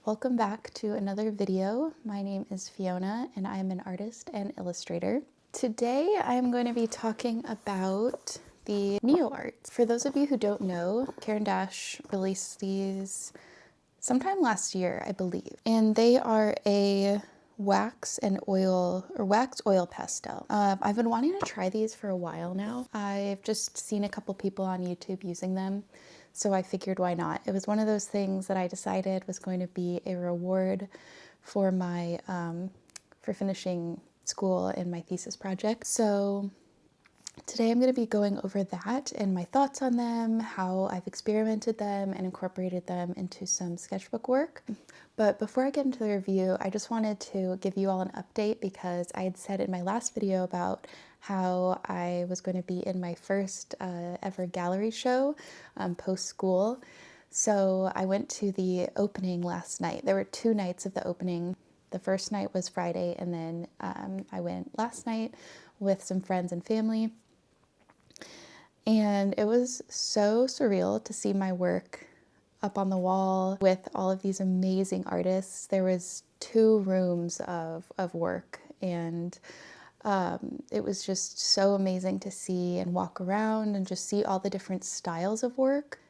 Welcome back to another video. My name is Fiona and I am an artist and illustrator. Today I'm going to be talking about the NeoArts. For those of you who don't know, Caran released these sometime last year, I believe, and they are a wax and oil or wax oil pastel. I've been wanting to try these for a while now. I've just seen a couple people on YouTube using them, so I figured why not. It was one of those things that I decided was going to be a reward for my for finishing school and my thesis project. So today I'm going to be going over that and my thoughts on them, how I've experimented them and incorporated them into some sketchbook work. But before I get into the review, I just wanted to give you all an update because I had said in my last video about how I was going to be in my first ever gallery show post-school. So I went to the opening last night. There were 2 nights of the opening. The first night was Friday, and then I went last night with some friends and family. And it was so surreal to see my work up on the wall with all of these amazing artists. There was 2 rooms of work, and it was just so amazing to see and walk around and just see all the different styles of work.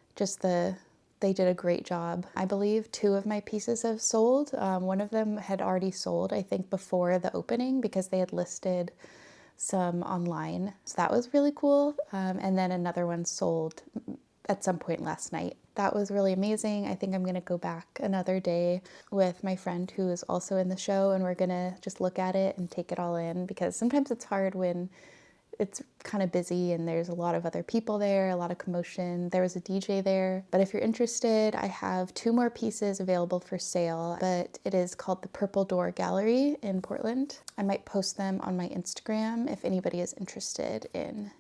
They did a great job. I believe 2 of my pieces have sold. One of them had already sold, I think, before the opening because they had listed some online. So that was really cool. And then another one sold at some point last night. That was really amazing. I think I'm gonna go back another day with my friend who is also in the show, and we're gonna just look at it and take it all in, because sometimes it's hard when it's kind of busy and there's a lot of other people there, a lot of commotion. There was a DJ there. But if you're interested, I have 2 more pieces available for sale, but it is called the Purple Door Gallery in Portland. I might post them on my Instagram if anybody is interested in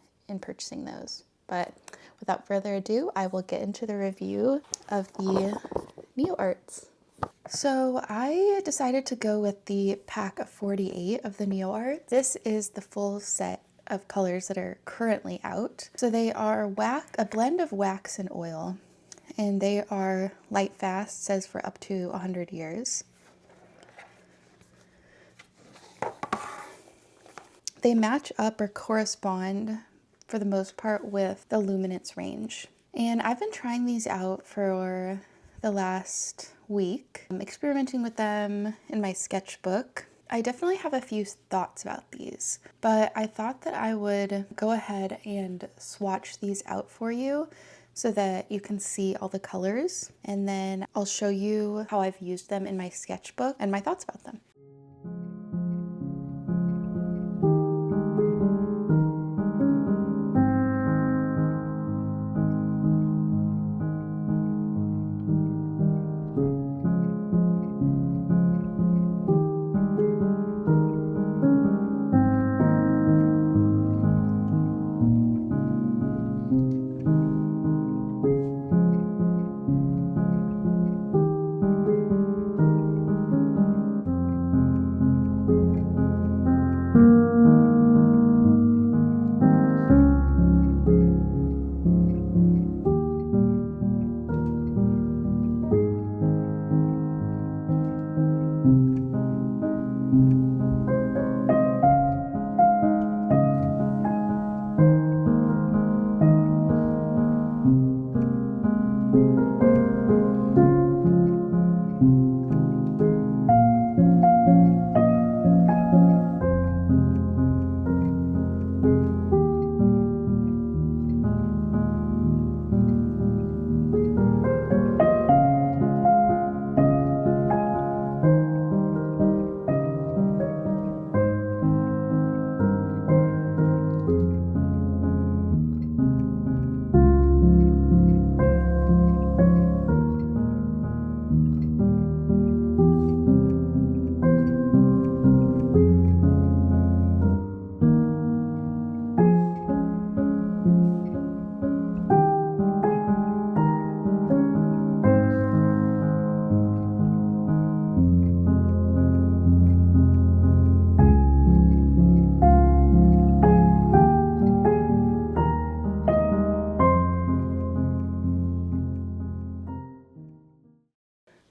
purchasing those. But without further ado, I will get into the review of the NeoArts. So I decided to go with the pack of 48 of the NeoArts. This is the full set of colors that are currently out. So they are a blend of wax and oil, and they are light fast, says for up to 100 years. They match up or correspond for the most part with the luminance range. And I've been trying these out for the last week, experimenting with them in my sketchbook. I definitely have a few thoughts about these, but I thought that I would go ahead and swatch these out for you so that you can see all the colors, and then I'll show you how I've used them in my sketchbook and my thoughts about them.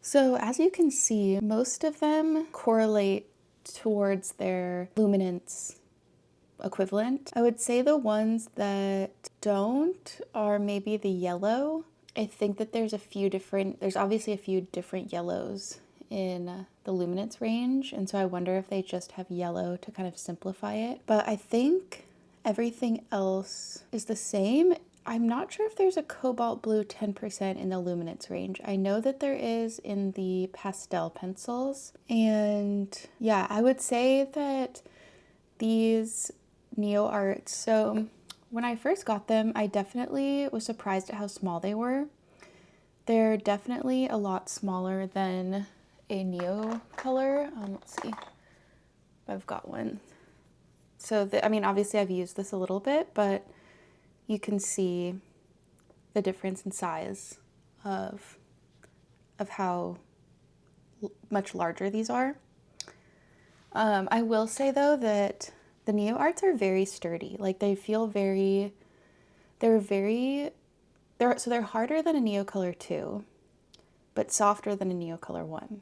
So as you can see, most of them correlate towards their luminance equivalent. I would say the ones that don't are maybe the yellow. I think that there's obviously a few different yellows in the luminance range, and so I wonder if they just have yellow to kind of simplify it. But I think everything else is the same. I'm not sure if there's a cobalt blue 10% in the luminance range. I know that there is in the pastel pencils. And yeah, I would say that these NeoArts, so when I first got them, I definitely was surprised at how small they were. They're definitely a lot smaller than a Neo color. Let's see if I've got one. So, I mean, obviously I've used this a little bit, but you can see the difference in size of how much larger these are. I will say though that the NeoArts are very sturdy. Like they feel they're harder than a Neocolor 2, but softer than a Neocolor 1.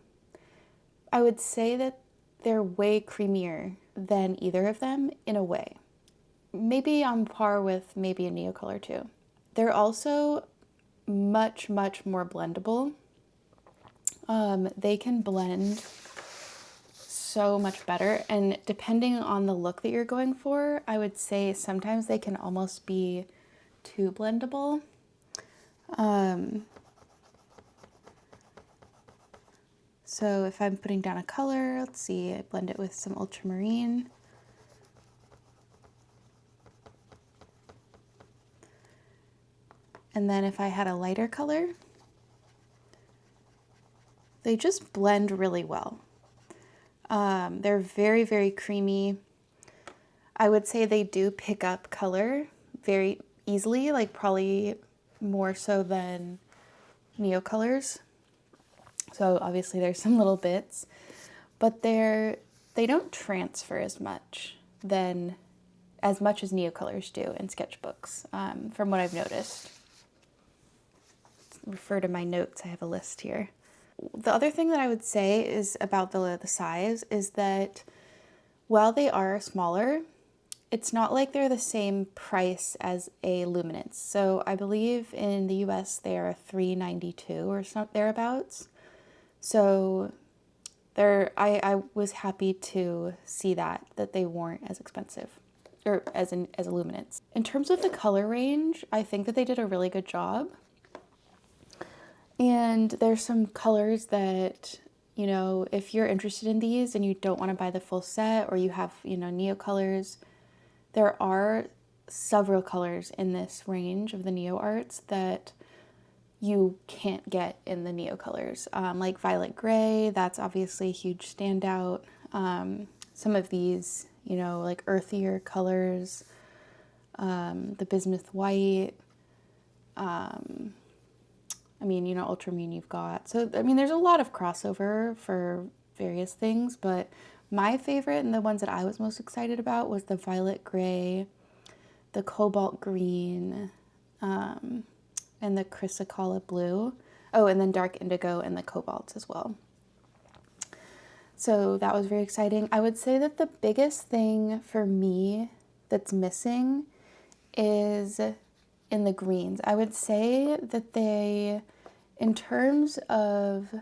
I would say that they're way creamier than either of them in a way. Maybe on par with maybe a Neocolor 2. They're also much, much more blendable. They can blend so much better, and depending on the look that you're going for, I would say sometimes they can almost be too blendable. So if I'm putting down a color, let's see, I blend it with some ultramarine. And then if I had a lighter color, they just blend really well. They're very, very creamy. I would say they do pick up color very easily, like probably more so than Neocolors. So obviously there's some little bits, but they don't transfer as much as Neocolors do in sketchbooks, from what I've noticed. Refer to my notes, I have a list here. The other thing that I would say is about the size is that while they are smaller, it's not like they're the same price as a luminance. So I believe in the US they are $3.92 or something thereabouts. So I was happy to see that they weren't as expensive, or as a luminance. In terms of the color range, I think that they did a really good job. And there's some colors that, you know, if you're interested in these and you don't want to buy the full set, or you have, you know, Neocolors, there are several colors in this range of the NeoArts that you can't get in the Neocolors. Like violet gray, that's obviously a huge standout. Some of these, you know, like earthier colors, the bismuth white, I mean, you know, ultramarine you've got. So, I mean, there's a lot of crossover for various things, but my favorite and the ones that I was most excited about was the violet gray, the cobalt green, and the chrysocolla blue. Oh, and then dark indigo and the cobalt as well. So that was very exciting. I would say that the biggest thing for me that's missing is in the greens. I would say that they, in terms of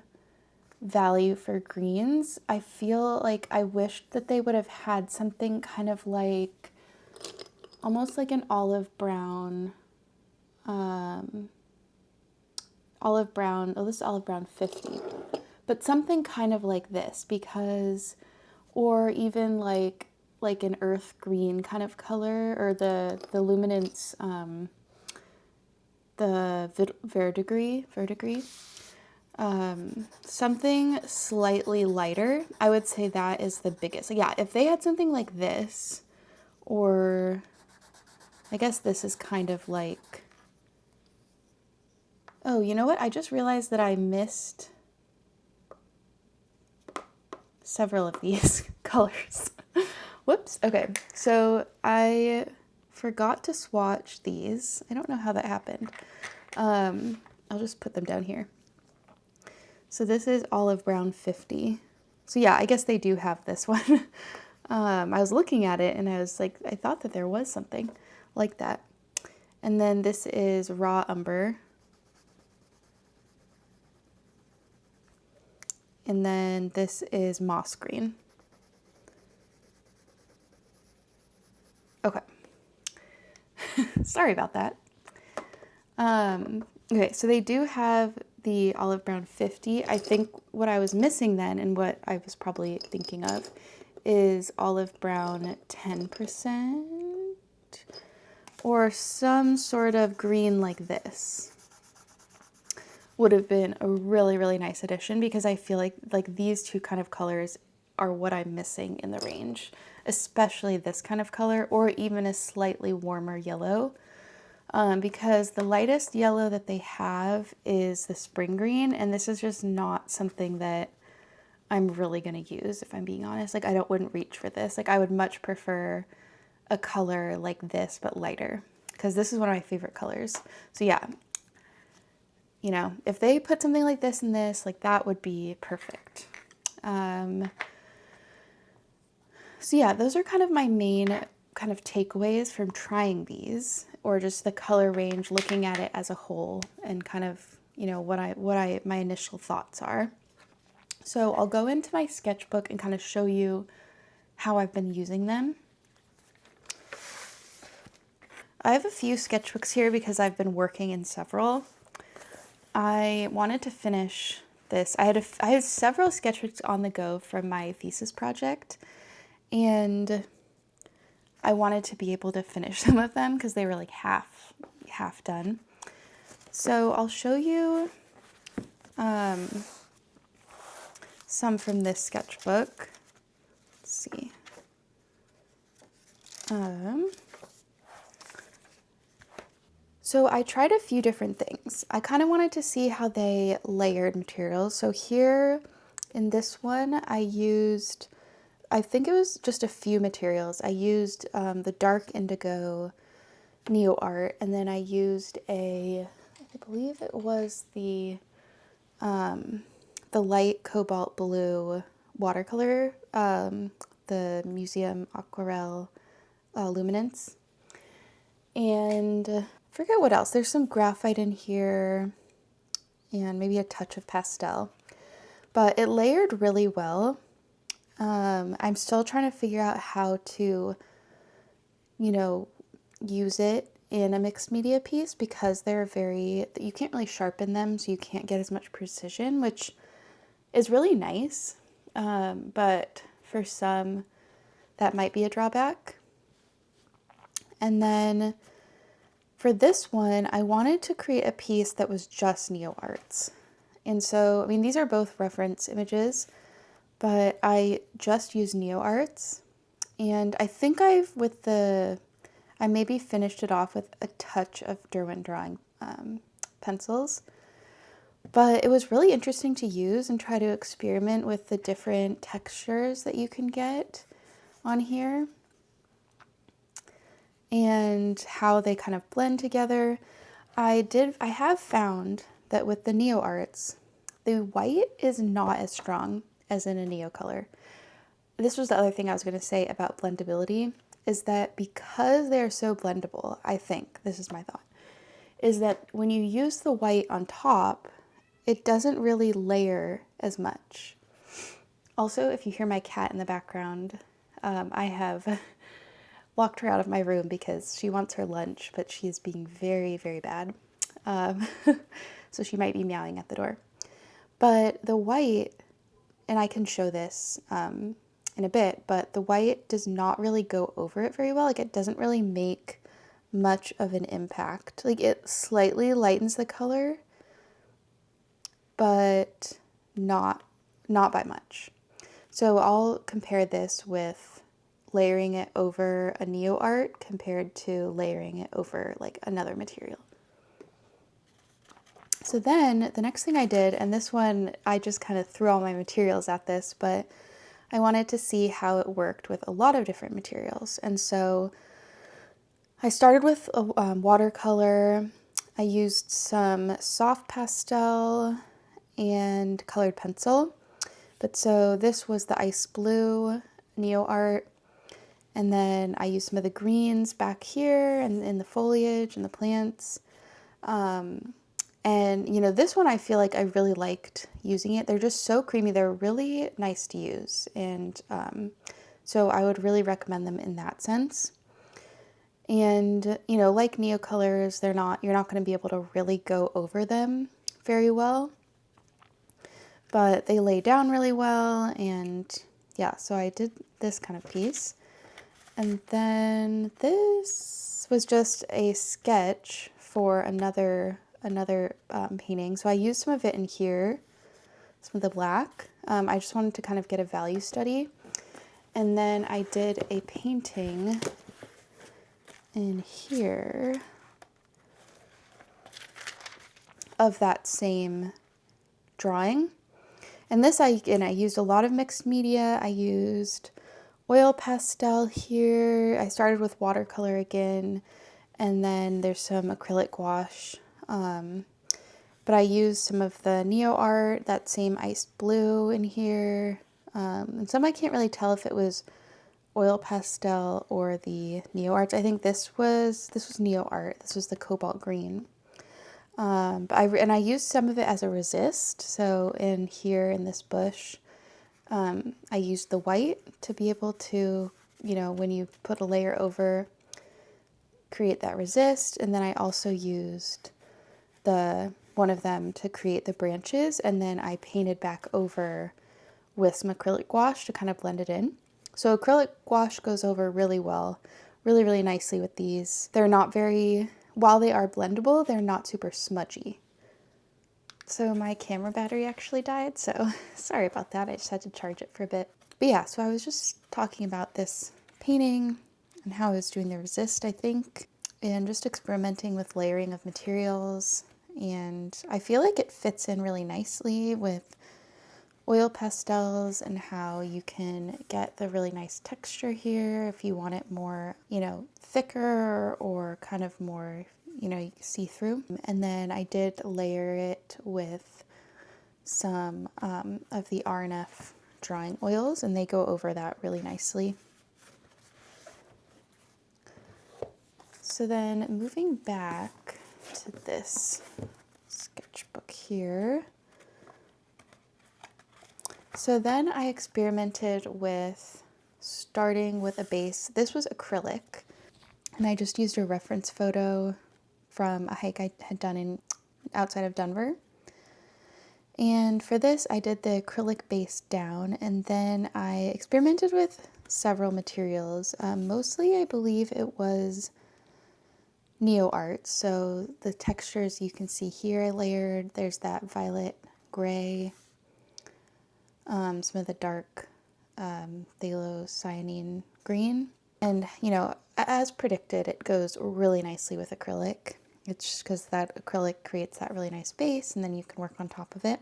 value for greens, I feel like I wished that they would have had something kind of like, almost like an olive brown, oh, this is olive brown 50, but something kind of like this, because, or even like an earth green kind of color, or the luminance, the verdigris, something slightly lighter. I would say that is the biggest. Yeah, if they had something like this, or I guess this is kind of like, oh, you know what? I just realized that I missed several of these colors. Whoops. Okay, so I forgot to swatch these. I don't know how that happened. I'll just put them down here. So this is olive brown 50. So yeah, I guess they do have this one. I was looking at it and I was like, I thought that there was something like that. And then this is raw umber. And then this is moss green. Okay. Sorry about that. Okay, so they do have the olive brown 50. I think what I was missing then, and what I was probably thinking of, is olive brown 10% or some sort of green like this. Would have been a really, really nice addition, because I feel like these two kind of colors are what I'm missing in the range, especially this kind of color, or even a slightly warmer yellow. Because the lightest yellow that they have is the spring green, and this is just not something that I'm really going to use, if I'm being honest. Like, wouldn't reach for this. Like, I would much prefer a color like this, but lighter, because this is one of my favorite colors. So yeah, you know, if they put something like this in this, like, that would be perfect. So yeah, those are kind of my main kind of takeaways from trying these, or just the color range, looking at it as a whole, and kind of, you know, my initial thoughts are. So I'll go into my sketchbook and kind of show you how I've been using them. I have a few sketchbooks here because I've been working in several. I wanted to finish this. I had several sketchbooks on the go from my thesis project, and I wanted to be able to finish some of them because they were like half done. So I'll show you some from this sketchbook. Let's see. So I tried a few different things. I kind of wanted to see how they layered materials. So here in this one, I think it was just a few materials. I used the dark indigo NeoArt, and then I used I believe it was the light cobalt blue watercolor, the Museum Aquarelle Luminance, and forget what else. There's some graphite in here and maybe a touch of pastel, but it layered really well. I'm still trying to figure out how to, you know, use it in a mixed media piece, because you can't really sharpen them, so you can't get as much precision, which is really nice. But for some, that might be a drawback. And then for this one, I wanted to create a piece that was just NeoArts. And so, I mean, these are both reference images, but I just used NeoArts. And I think I maybe finished it off with a touch of Derwent drawing pencils. But it was really interesting to use and try to experiment with the different textures that you can get on here and how they kind of blend together. I have found that with the NeoArts, the white is not as strong as in a Neo color. This was the other thing I was going to say about blendability, is that because they are so blendable, I think, this is my thought, is that when you use the white on top, it doesn't really layer as much. Also, if you hear my cat in the background, I have locked her out of my room because she wants her lunch, but she is being very, very bad. So she might be meowing at the door. But the white, and I can show this in a bit, but the white does not really go over it very well. Like, it doesn't really make much of an impact. Like, it slightly lightens the color, but not by much. So I'll compare this with layering it over a NeoArt compared to layering it over like another material. So then the next thing I did, and this one I just kind of threw all my materials at this, but I wanted to see how it worked with a lot of different materials. And so I started with a watercolor. I used some soft pastel and colored pencil. But so this was the ice blue NeoArt, and then I used some of the greens back here and in the foliage and the plants. And you know, this one I feel like I really liked using it. They're just so creamy. They're really nice to use. And so I would really recommend them in that sense. And, you know, like Neo colors, you're not going to be able to really go over them very well, but they lay down really well. And yeah, so I did this kind of piece. And then this was just a sketch for another painting. So I used some of it in here, some of the black. I just wanted to kind of get a value study. And then I did a painting in here of that same drawing. And this, I used a lot of mixed media. I used oil pastel here. I started with watercolor again, and then there's some acrylic gouache. But I used some of the NeoArt, that same ice blue in here. And some I can't really tell if it was oil pastel or the NeoArts. I think this was NeoArt. This was the cobalt green. But I used some of it as a resist. So in here in this bush, I used the white to be able to, you know, when you put a layer over, create that resist. And then I also used one of them to create the branches, and then I painted back over with some acrylic gouache to kind of blend it in. So acrylic gouache goes over really well, really, really nicely with these. They're not very, while they are blendable, they're not super smudgy. So my camera battery actually died, so sorry about that. I just had to charge it for a bit. But yeah, so I was just talking about this painting and how I was doing the resist, I think, and just experimenting with layering of materials. And I feel like it fits in really nicely with oil pastels and how you can get the really nice texture here if you want it more, you know, thicker or kind of more, you know, see-through. And then I did layer it with some of the R&F drawing oils, and they go over that really nicely. So then moving back to this sketchbook here. So then I experimented with starting with a base. This was acrylic, and I just used a reference photo from a hike I had done outside of Denver. And for this, I did the acrylic base down, and then I experimented with several materials. Mostly, I believe it was NeoArts. So the textures you can see here I layered. There's that violet gray, some of the dark cyanine green. And, you know, as predicted, it goes really nicely with acrylic. It's just because that acrylic creates that really nice base, and then you can work on top of it.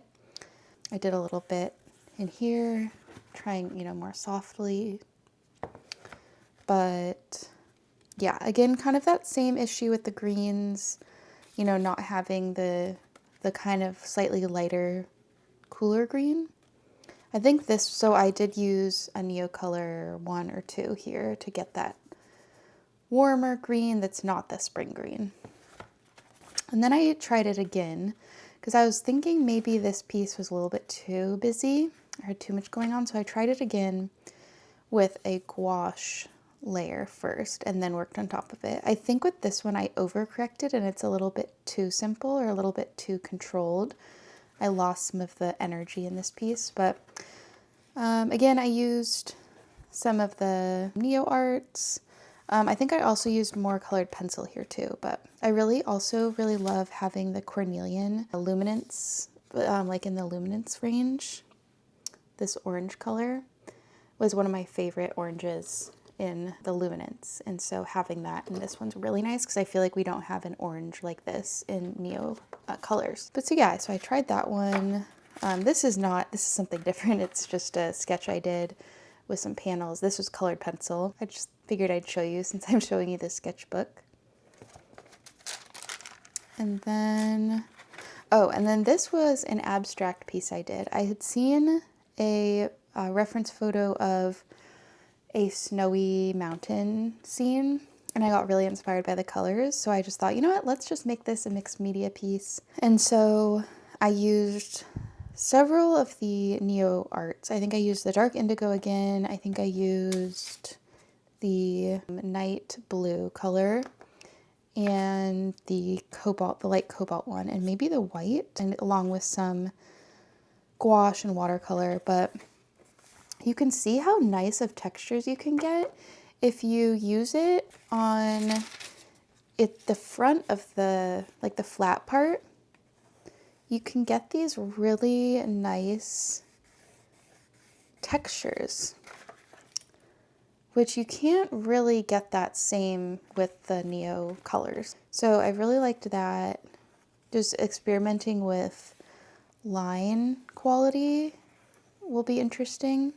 I did a little bit in here, trying, you know, more softly. But yeah, again, kind of that same issue with the greens, you know, not having the kind of slightly lighter, cooler green. I think this, so I did use a Neo color 1 or 2 here to get that warmer green that's not the spring green. And then I tried it again because I was thinking maybe this piece was a little bit too busy or had too much going on. So I tried it again with a gouache layer first and then worked on top of it. I think with this one I overcorrected and it's a little bit too simple or a little bit too controlled. I lost some of the energy in this piece, but again, I used some of the NeoArts. I think I also used more colored pencil here too, but I really love having the cornelian luminance, like in the luminance range. This orange color was one of my favorite oranges in the luminance, and so having that in this one's really nice because I feel like we don't have an orange like this in Neo colors. But so yeah, so I tried that one. This is something different. It's just a sketch I did with some panels. This was colored pencil. I just figured I'd show you since I'm showing you this sketchbook. And then, Oh, and then this was an abstract piece I did. I had seen a reference photo of a snowy mountain scene, and I got really inspired by the colors. So I just thought, you know what, let's just make this a mixed media piece. And so I used several of the NeoArts. I think I used the dark indigo again. I think I used the night blue color and the cobalt, the light cobalt one, and maybe the white, and along with some gouache and watercolor. But you can see how nice of textures you can get if you use it on the front of the, like the flat part. You can get these really nice textures, which you can't really get that same with the Neo colors. So I really liked that. Just experimenting with line quality will be interesting.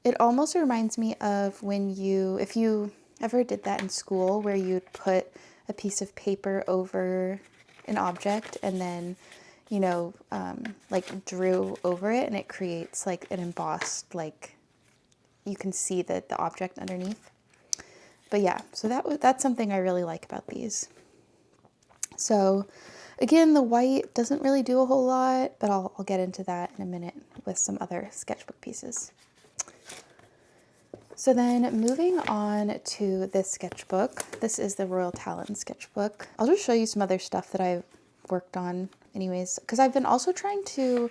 It almost reminds me of when if you ever did that in school, where you'd put a piece of paper over an object and then, you know, like drew over it, and it creates like an embossed, like you can see the object underneath. But yeah, so that's something I really like about these. So again, the white doesn't really do a whole lot, but I'll get into that in a minute with some other sketchbook pieces. So then moving on to this sketchbook, this is the Royal Talon sketchbook. I'll just show you some other stuff that I've worked on anyways, because I've been also trying to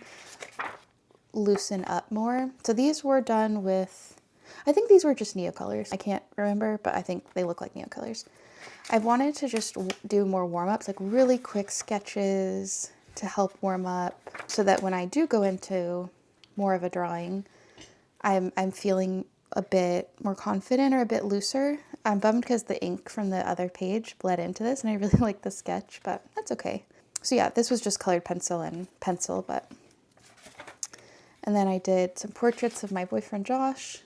loosen up more. So these were done with, I think these were just Neo colors. I can't remember, but I think they look like Neo colors. I wanted to just do more warm-ups, like really quick sketches to help warm up, so that when I do go into more of a drawing, I'm feeling a bit more confident or a bit looser. I'm bummed because the ink from the other page bled into this, and I really like the sketch, but that's okay. So yeah, this was just colored pencil and pencil, but. And then I did some portraits of my boyfriend Josh.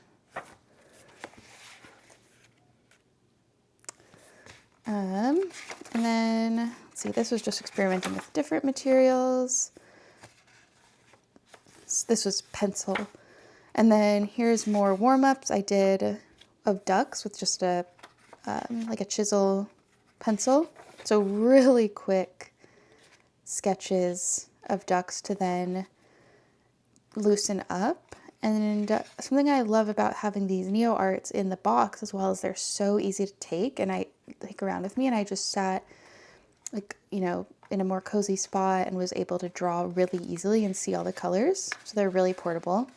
And then, let's see, this was just experimenting with different materials. This was pencil. And then here's more warm-ups I did of ducks with just a like a chisel pencil. So really quick sketches of ducks to then loosen up. And something I love about having these NeoArts in the box as well is they're so easy to take and I take around with me, and I just sat like, you know, in a more cozy spot and was able to draw really easily and see all the colors. So they're really portable.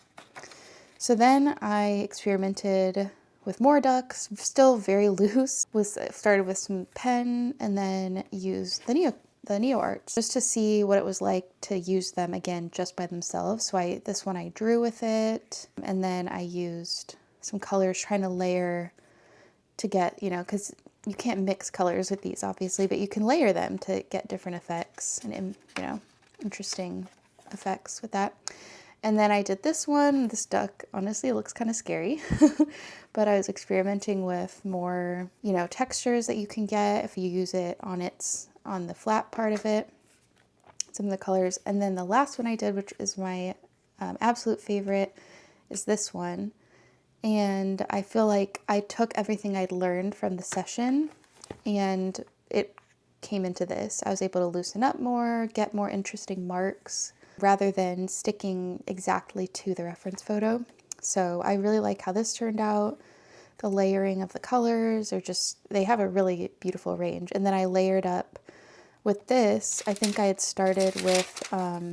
So then I experimented with more ducks, still very loose. Started with some pen and then used the NeoArts just to see what it was like to use them again just by themselves. So this one I drew with it, and then I used some colors trying to layer to get, you know, because you can't mix colors with these obviously, but you can layer them to get different effects and, you know, interesting effects with that. And then I did this one. This duck honestly looks kind of scary, but I was experimenting with more, you know, textures that you can get if you use it on the flat part of it, some of the colors. And then the last one I did, which is my absolute favorite, is this one. And I feel like I took everything I'd learned from the session and it came into this. I was able to loosen up more, get more interesting marks, rather than sticking exactly to the reference photo. So I really like how this turned out. The layering of the colors they have a really beautiful range. And then I layered up with this. I think I had started with I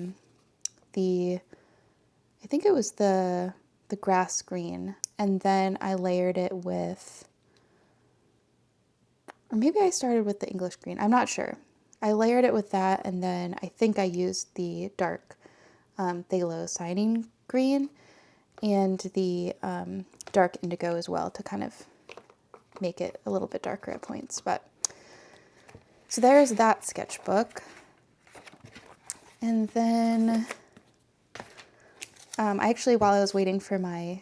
think it was the grass green. And then I layered it with, or maybe I started with the English green. I'm not sure. I layered it with that, and then I think I used the dark phthalo cyanine green and the dark indigo as well to kind of make it a little bit darker at points. But so there's that sketchbook. And then I actually, while I was waiting for my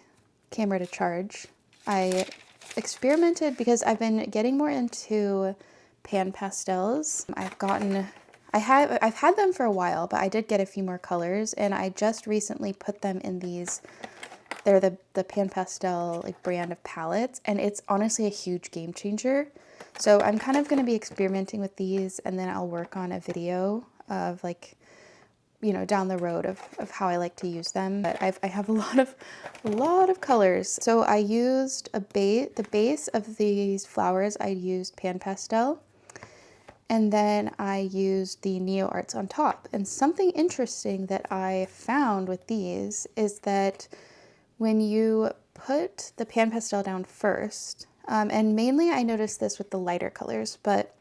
camera to charge, I experimented because I've been getting more into pan pastels. I've gotten I've had them for a while, but I did get a few more colors, and I just recently put them in these. They're the Pan Pastel like brand of palettes, and it's honestly a huge game changer. So I'm kind of going to be experimenting with these, and then I'll work on a video of like, you know, down the road of how I like to use them. But I have a lot of colors. So I used the base of these flowers. I used Pan Pastel. And then I used the NeoArts on top. And something interesting that I found with these is that when you put the Pan Pastel down first, and mainly I noticed this with the lighter colors, but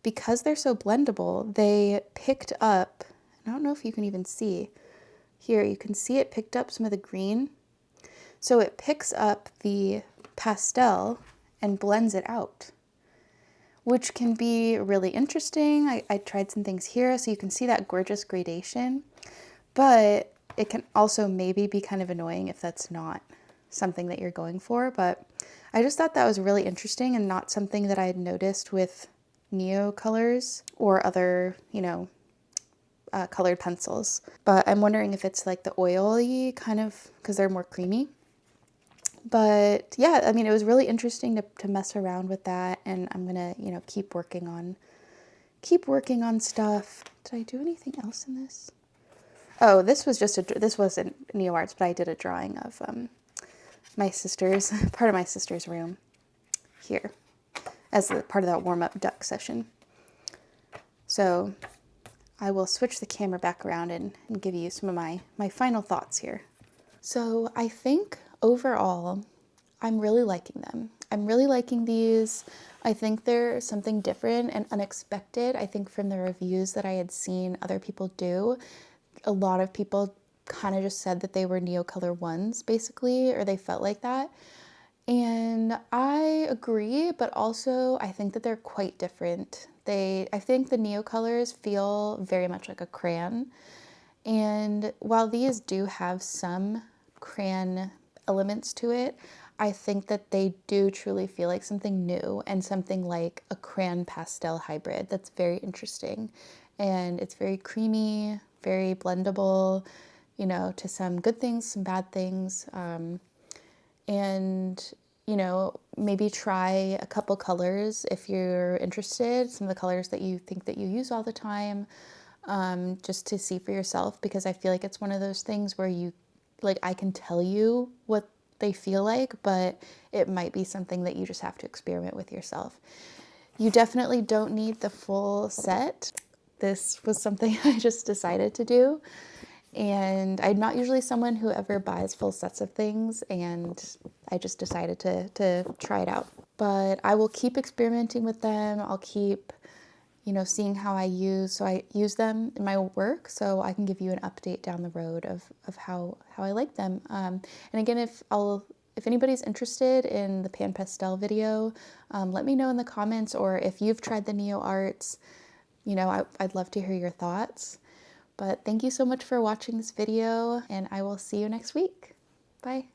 because they're so blendable, they picked up, I don't know if you can even see, here you can see it picked up some of the green. So it picks up the pastel and blends it out, which can be really interesting. I tried some things here, so you can see that gorgeous gradation, but it can also maybe be kind of annoying if that's not something that you're going for. But I just thought that was really interesting and not something that I had noticed with Neo colors or other, you know, colored pencils. But I'm wondering if it's like the oily kind of, because they're more creamy. But yeah, I mean, it was really interesting to mess around with that, and I'm gonna, you know, keep working on stuff. Did I do anything else in this? Oh, this wasn't NeoArts, but I did a drawing of my sister's, part of my sister's room here as part of that warm-up duck session. So I will switch the camera back around and give you some of my final thoughts here. So I think overall, I'm really liking them. I'm really liking these. I think they're something different and unexpected. I think from the reviews that I had seen other people do, a lot of people kind of just said that they were Neocolor ones, basically, or they felt like that. And I agree, but also I think that they're quite different. I think the Neocolors feel very much like a crayon. And while these do have some crayon elements to it, I think that they do truly feel like something new and something like a crayon pastel hybrid that's very interesting. And it's very creamy, very blendable, you know, to some good things, some bad things. And, you know, maybe try a couple colors if you're interested, some of the colors that you think that you use all the time, just to see for yourself, because I feel like it's one of those things where you, like, I can tell you what they feel like, but it might be something that you just have to experiment with yourself. You definitely don't need the full set. This was something I just decided to do. And I'm not usually someone who ever buys full sets of things, and I just decided to try it out. But I will keep experimenting with them. I'll keep, you know, seeing how I use them in my work, so I can give you an update down the road of how I like them. And again, if anybody's interested in the Pan Pastel video, let me know in the comments, or if you've tried the NeoArts, you know, I'd love to hear your thoughts. But thank you so much for watching this video, and I will see you next week. Bye.